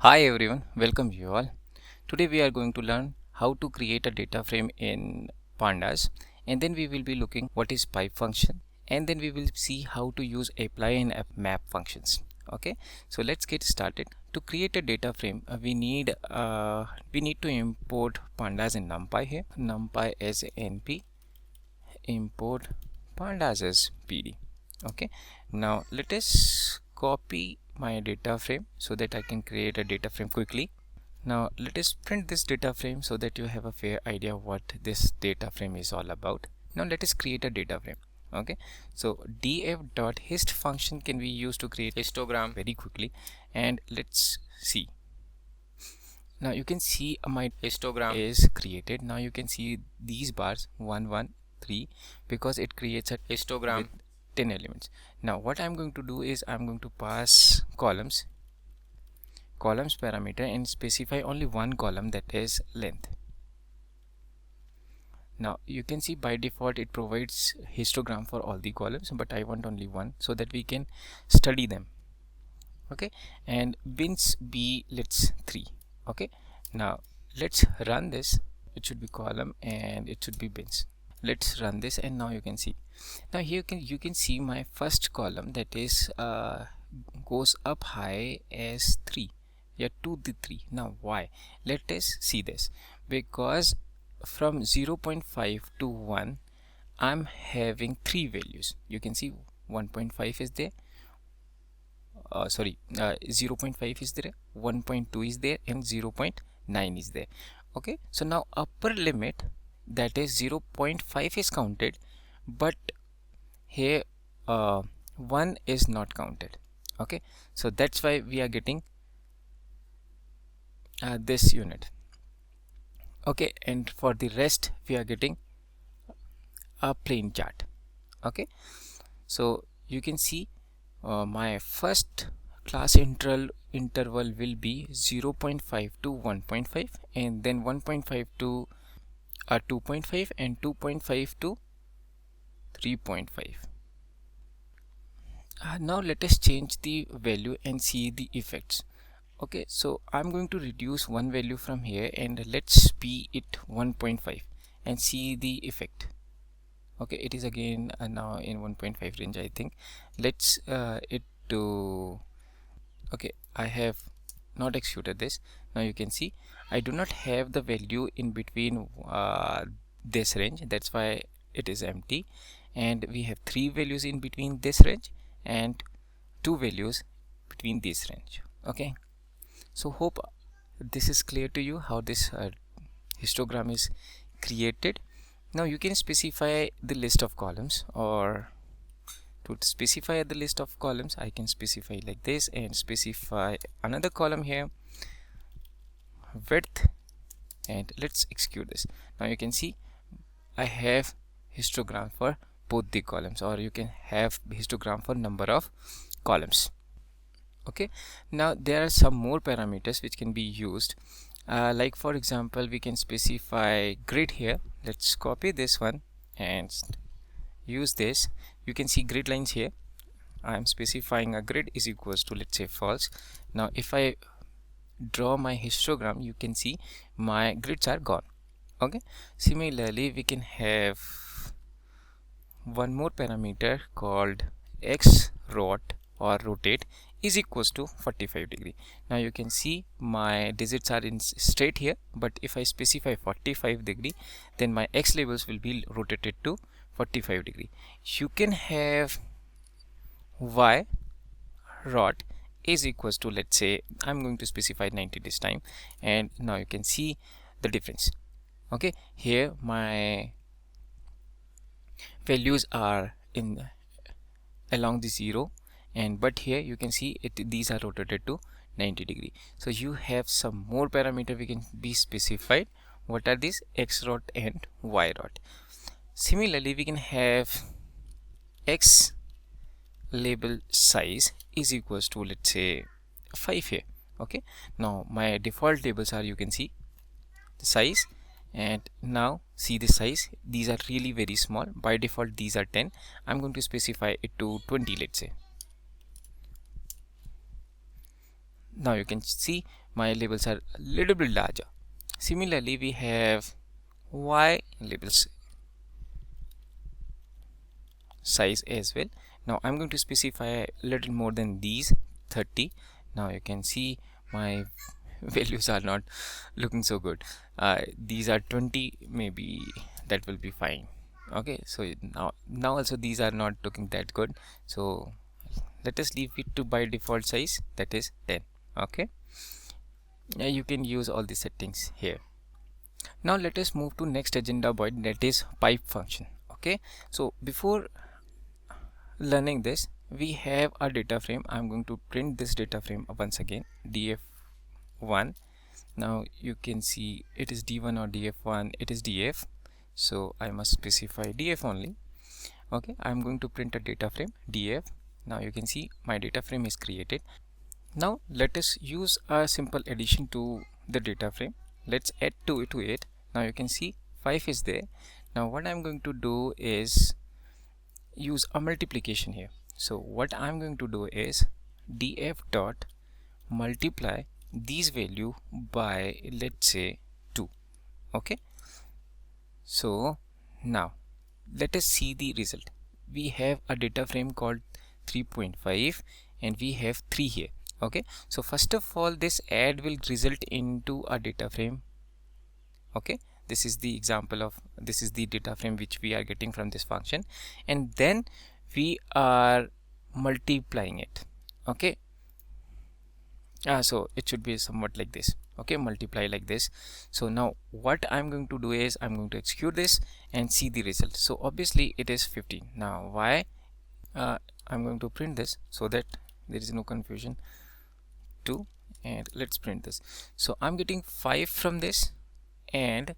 Hi everyone, welcome you all. Today we are going to learn how to create a data frame in Pandas, and then we will be looking what is pipe function, and then we will see how to use apply and map functions. Okay, so let's get started. To create a data frame, we need to import Pandas and NumPy here. NumPy as np, import Pandas as pd. Okay, now let us copy my data frame so that I can create a data frame quickly. Now let us print this data frame so that you have a fair idea what this data frame is all about. Now let us create a data frame. Okay, so df.hist function can be used to create histogram very quickly, and let's see. Now you can see my histogram is created. Now you can see these bars 1 1 3 because it creates a histogram with 10 elements. Now what I'm going to do is I'm going to pass columns parameter and specify only one column, that is length. Now you can see by default it provides histogram for all the columns, but I want only one so that we can study them. Okay, and bins b, let's 3. Okay, now let's run this. It should be column and it should be bins. Let's run this, and now you can see. Now here you can see my first column, that is goes up high as 3. Yeah, 2 to 3. Now why? Let us see this. Because from 0.5 to 1 I'm having 3 values. You can see 1.5 is there, 0.5 is there, 1.2 is there, and 0.9 is there. Okay, so now upper limit, that is 0.5 is counted, but here 1 is not counted. Okay, so that's why we are getting this unit. Okay, and for the rest we are getting a plain chart. Okay, so you can see my first class interval will be 0.5 to 1.5, and then 1.5 to 2.5, and 2.5 to 3.5. Now let us change the value and see the effects. Okay, so I'm going to reduce one value from here, and let's be it 1.5 and see the effect. Okay, it is again now in 1.5 range, I think. Let's it to okay, I have not executed this. Now you can see I do not have the value in between this range, that's why it is empty, and we have 3 values in between this range and 2 values between this range. Okay, so hope this is clear to you how this histogram is created. Now you can specify the list of columns, or to specify the list of columns I can specify like this and specify another column here, width, and let's execute this. Now you can see I have histogram for both the columns, or you can have histogram for number of columns. Okay, now there are some more parameters which can be used, like for example we can specify grid here. Let's copy this one and use this. You can see grid lines here. I am specifying a grid is equals to, let's say, false. Now if I draw my histogram, you can see my grids are gone. Okay, similarly we can have one more parameter called xrot, or rotate, is equals to 45 degree. Now you can see my digits are in straight here, but if I specify 45 degree, then my x labels will be rotated to 45 degree. You can have y rot is equals to, let's say, I'm going to specify 90 this time, and now you can see the difference. Okay, here my values are in along the 0, and but here you can see these are rotated to 90 degree. So you have some more parameter we can be specified. What are these? X rot and y rot. Similarly we can have x label size is equals to, let's say, 5 here. Okay, now my default labels are, you can see the size, and now see the size, these are really very small. By default these are 10. I'm going to specify it to 20, let's say. Now you can see my labels are a little bit larger. Similarly, we have Y labels size as well. Now I'm going to specify a little more than these 30. Now you can see my values are not looking so good. These are 20, maybe that will be fine. Okay, so now also these are not looking that good, so let us leave it to by default size, that is 10. Okay, now you can use all the settings here. Now let us move to next agenda point, that is pipe function. Okay, so before learning this, we have a data frame. I'm going to print this data frame once again, df1. Now you can see it is d1 or df1, it is df, so I must specify df only. Okay, I'm going to print a data frame df. Now you can see my data frame is created. Now let us use a simple addition to the data frame. Let's add 2 to it. Now you can see 5 is there. Now what I'm going to do is use a multiplication here. So what I'm going to do is df dot multiply these value by, let's say, 2. Okay, so now let us see the result. We have a data frame called 3.5 and we have 3 here. Okay, so first of all, this add will result into a data frame. Okay, this is the example of, this is the data frame which we are getting from this function, and then we are multiplying it. Okay, so it should be somewhat like this. Okay, multiply like this. So now what I'm going to do is I'm going to execute this and see the result. So obviously it is 15. Now why? I'm going to print this so that there is no confusion. 2, and let's print this. So I'm getting 5 from this, and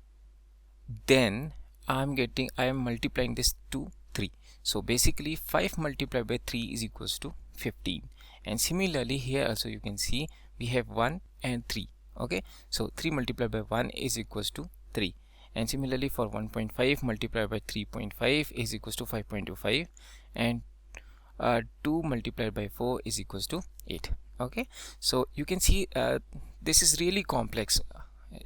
then I am multiplying this to 3. So basically 5 multiplied by 3 is equals to 15. And similarly here also you can see we have 1 and 3. Okay, so 3 multiplied by 1 is equals to 3. And similarly for 1.5 multiplied by 3.5 is equals to 5.25, and 2 multiplied by 4 is equals to 8. Okay, so you can see this is really complex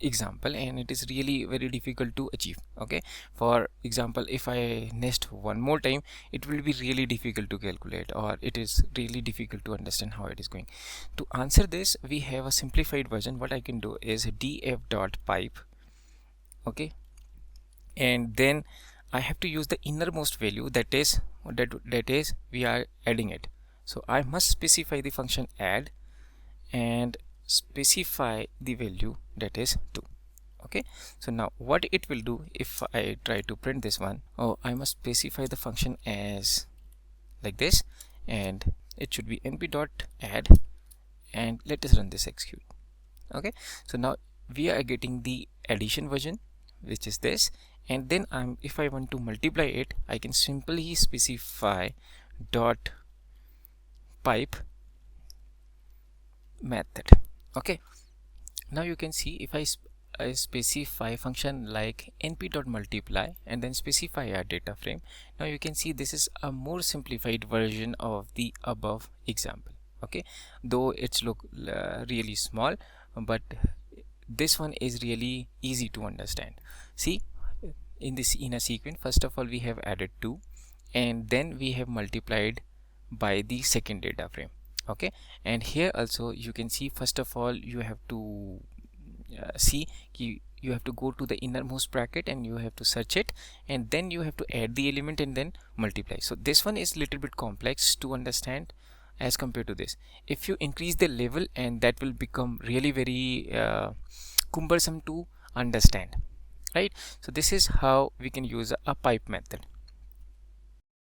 example, and it is really very difficult to achieve. Okay, for example, if I nest one more time, it will be really difficult to calculate, or it is really difficult to understand how it is going. To answer this, we have a simplified version. What I can do is df dot pipe. Okay, and then I have to use the innermost value, that is we are adding it. So I must specify the function add and specify the value, that is 2. Okay, so now what it will do if I try to print this one, I must specify the function as like this, and it should be np dot add, and let us run this execute. Okay, so now we are getting the addition version, which is this, and then if I want to multiply it, I can simply specify dot pipe method. Okay, now you can see if I specify function like np.multiply and then specify a data frame, now you can see this is a more simplified version of the above example. Okay, though it's look really small, but this one is really easy to understand. See, in a sequence, first of all we have added 2, and then we have multiplied by the second data frame. Okay, and here also you can see, first of all you have to see you have to go to the innermost bracket and you have to search it, and then you have to add the element and then multiply. So this one is little bit complex to understand as compared to this. If you increase the level, and that will become really very cumbersome to understand, right? So this is how we can use a pipe method.